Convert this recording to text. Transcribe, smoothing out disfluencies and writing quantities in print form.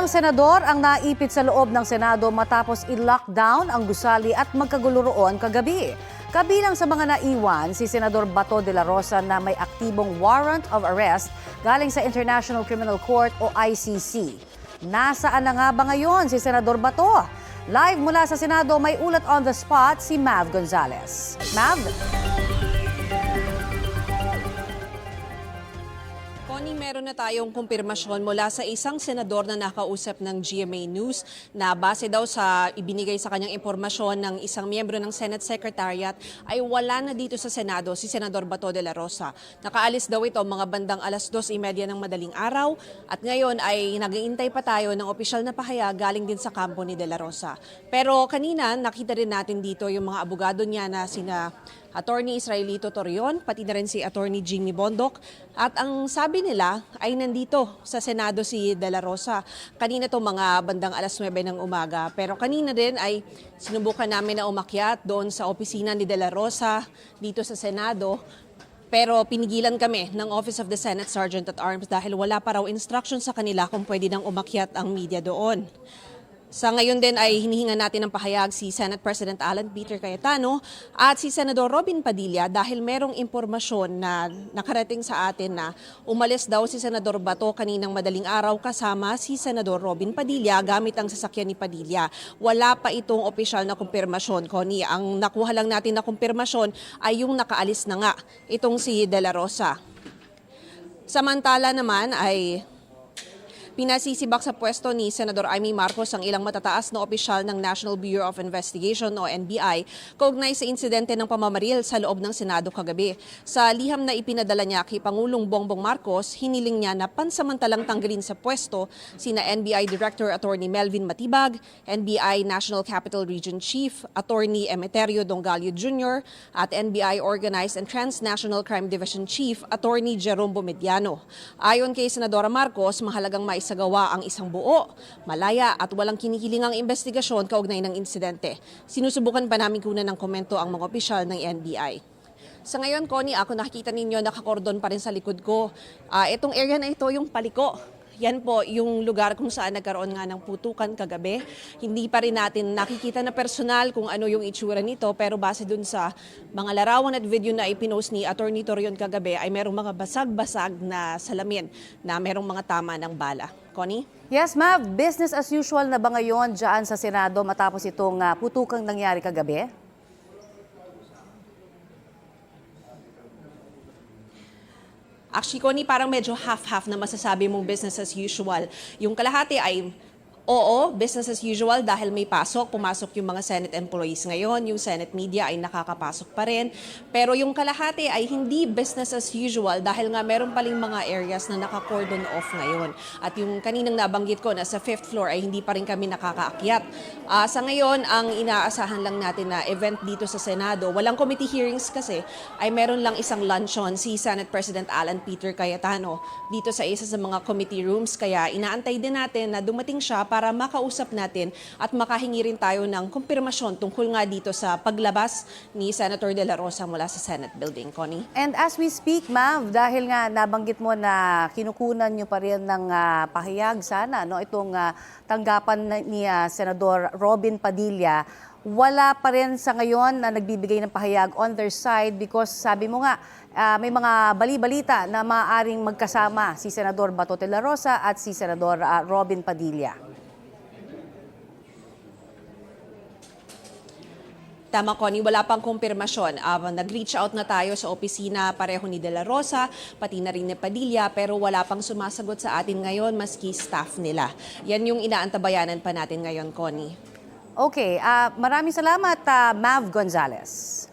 Ilang senador ang naipit sa loob ng Senado matapos i-lockdown ang gusali at magkagulo roon kagabi. Kabilang sa mga naiwan si Senador Bato de la Rosa na may aktibong warrant of arrest galing sa International Criminal Court o ICC. Nasaan na nga ba ngayon si Senador Bato? Live mula sa Senado, may ulat on the spot si Mav Gonzalez. Mav? Connie, meron na tayong kumpirmasyon mula sa isang senador na nakausap ng GMA News na base daw sa ibinigay sa kanyang impormasyon ng isang miyembro ng Senate Secretariat ay wala na dito sa Senado si Senador Bato de la Rosa. Nakaalis daw ito mga bandang 2:30 ng madaling araw at ngayon ay nag-iintay pa tayo ng opisyal na pahayag galing din sa kampo ni de la Rosa. Pero kanina nakita rin natin dito yung mga abogado niya na sina Attorney Israelito Torion, pati na rin si Attorney Jimmy Bondoc. At ang sabi nila ay nandito sa Senado si De La Rosa. Kanina to mga bandang 9:00 ng umaga. Pero kanina din ay sinubukan namin na umakyat doon sa opisina ni De La Rosa dito sa Senado. Pero pinigilan kami ng Office of the Senate Sergeant at Arms dahil wala pa raw instruction sa kanila kung pwede nang umakyat ang media doon. Sa ngayon din ay hinihinga natin ng pahayag si Senate President Alan Peter Cayetano at si Senador Robin Padilla dahil merong impormasyon na nakarating sa atin na umalis daw si Senador Bato kaninang madaling araw kasama si Senador Robin Padilla gamit ang sasakyan ni Padilla. Wala pa itong opisyal na kumpirmasyon, Connie. Ang nakuha lang natin na kumpirmasyon ay yung nakaalis na nga itong si De La Rosa. Samantala naman ay pinasisibak sa pwesto ni Senador Amy Marcos ang ilang matataas na opisyal ng National Bureau of Investigation o NBI kaugnay sa insidente ng pamamaril sa loob ng Senado kagabi. Sa liham na ipinadala niya kay Pangulong Bongbong Marcos, hiniling niya na pansamantalang tanggalin sa pwesto sina NBI Director Attorney Melvin Matibag, NBI National Capital Region Chief Attorney Emeterio Dongalio Jr. at NBI Organized and Transnational Crime Division Chief Attorney Jerome Bomediano. Ayon kay Senadora Marcos, mahalagang maisagawa ang isang buo, malaya at walang kinikilingang investigasyon kaugnay ng insidente. Sinusubukan pa namin kunan ng komento ang mga opisyal ng NBI. Sa ngayon, Connie, ako nakikita ninyo nakakordon pa rin sa likod ko. Itong area na ito yung paliko. Yan po yung lugar kung saan nagkaroon nga ng putukan kagabi. Hindi pa rin natin nakikita na personal kung ano yung itsura nito pero base dun sa mga larawan at video na ipinost ni Attorney Torion kagabi ay merong mga basag-basag na salamin na merong mga tama ng bala. Connie? Yes, Mav. Business as usual na ba ngayon dyan sa Senado matapos itong putukang nangyari kagabi? Actually, Connie, parang medyo half-half na masasabi mong business as usual. Yung kalahati ay oo, business as usual dahil may pumasok yung mga Senate employees ngayon, yung Senate media ay nakakapasok pa rin. Pero yung kalahati ay hindi business as usual dahil nga meron paling mga areas na naka-cordon off ngayon. At yung kaninang nabanggit ko na sa 5th floor ay hindi pa rin kami nakakaakyat. Sa ngayon, ang inaasahan lang natin na event dito sa Senado, walang committee hearings kasi, ay meron lang isang luncheon si Senate President Alan Peter Cayetano dito sa isa sa mga committee rooms. Kaya inaantay din natin na dumating siya para makausap natin at makahingi rin tayo ng kumpirmasyon tungkol nga dito sa paglabas ni Senator De La Rosa mula sa Senate building, Connie. And as we speak, Mav, dahil nga nabanggit mo na kinukunan nyo pa rin ng pahayag sana, no, itong tanggapan ni Senador Robin Padilla, wala pa rin sa ngayon na nagbibigay ng pahayag on their side because sabi mo nga, may mga bali-balita na maaaring magkasama si Senador Bato de la Rosa at si Senador Robin Padilla. Tama, Connie, wala pang kumpirmasyon. Nag-reach out na tayo sa opisina pareho ni De La Rosa, pati na rin ni Padilla, pero wala pang sumasagot sa atin ngayon maski staff nila. Yan yung inaantabayanan pa natin ngayon, Connie. Okay, maraming salamat, Mav Gonzalez.